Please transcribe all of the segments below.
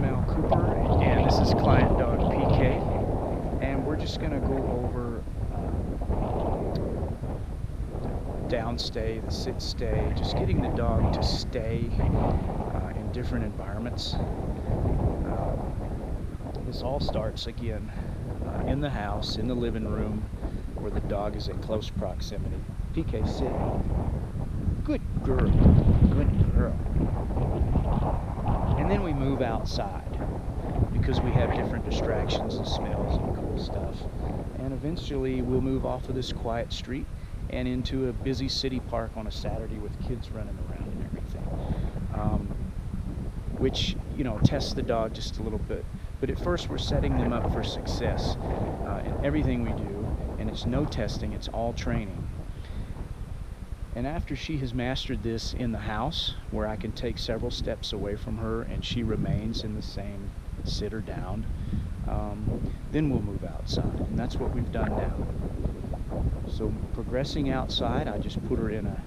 Cooper, and this is client dog PK, and we're just going to go over downstay, the sit stay, just getting the dog to stay in different environments. This all starts again in the house, in the living room, where the dog is in close proximity. PK, sit. Good girl. Good girl. And then we move outside because we have different distractions and smells and cool stuff. And eventually we'll move off of this quiet street and into a busy city park on a Saturday with kids running around and everything. Which, you know, tests the dog just a little bit. But at first we're setting them up for success in everything we do, and it's no testing, it's all training. And after she has mastered this in the house, where I can take several steps away from her and she remains in the same sit or down, then we'll move outside, and that's what we've done now. So progressing outside, I just put her in a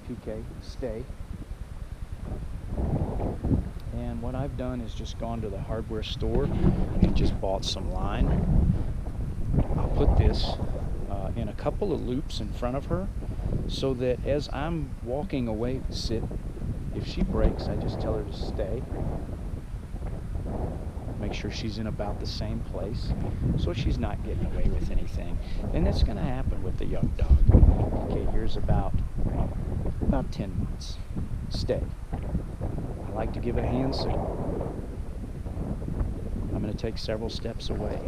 PK stay. And what I've done is just gone to the hardware store and just bought some line. I'll put this in a couple of loops in front of her, so that as I'm walking away to sit, if she breaks, I just tell her to stay. Make sure she's in about the same place, so she's not getting away with anything. And that's going to happen with the young dog. Okay, here's about 10 months. Stay. I like to give a hand signal. I'm going to take several steps away.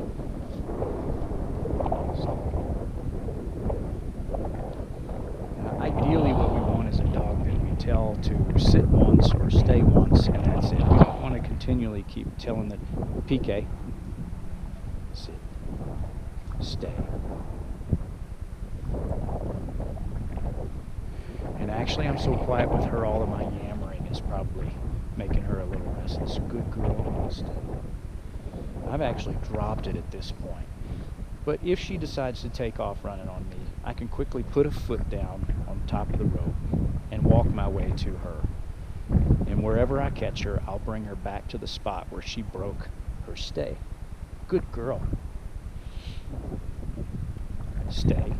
Ideally, what we want is a dog that we tell to sit once or stay once, and that's it. We don't want to continually keep telling the PK, sit, stay. And actually, I'm so quiet with her, all of my yammering is probably making her a little restless. Good girl, stay. I've actually dropped it at this point. But if she decides to take off running on me, I can quickly put a foot down on top of the rope and walk my way to her. And wherever I catch her, I'll bring her back to the spot where she broke her stay. Good girl. Stay.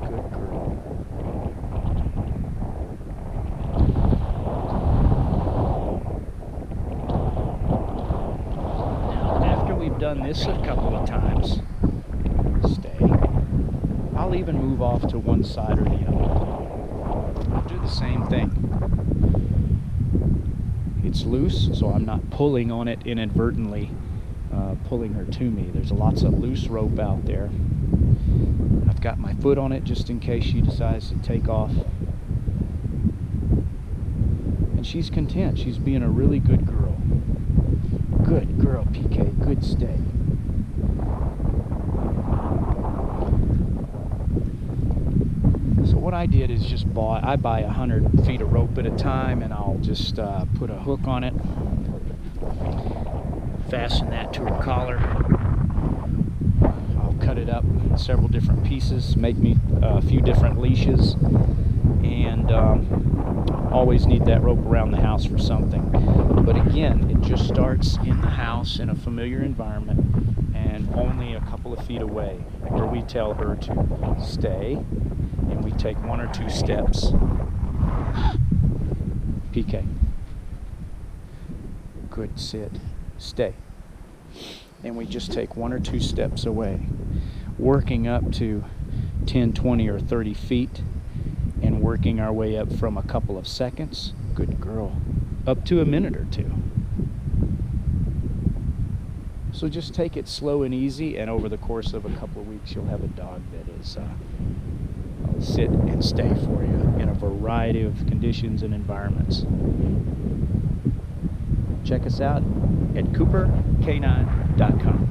Good girl. Done this a couple of times. Stay. I'll even move off to one side or the other. I'll do the same thing. It's loose, so I'm not pulling on it inadvertently, pulling her to me. There's lots of loose rope out there. I've got my foot on it just in case she decides to take off. And she's content. She's being a really good girl. Good girl, PK. Good stay. So what I did is just I buy 100 feet of rope at a time, and I'll just put a hook on it, fasten that to her collar. I'll cut it up in several different pieces, make me a few different leashes, and always need that rope around the house for something. But again, it just starts in the house in a familiar environment and only a couple of feet away, where we tell her to stay, and we take one or two steps. PK. Good, sit, stay. And we just take one or two steps away, working up to 10, 20, or 30 feet, and working our way up from a couple of seconds, good girl, up to a minute or two. So just take it slow and easy, and over the course of a couple of weeks you'll have a dog that is sit and stay for you in a variety of conditions and environments. Check us out at cooperk9.com.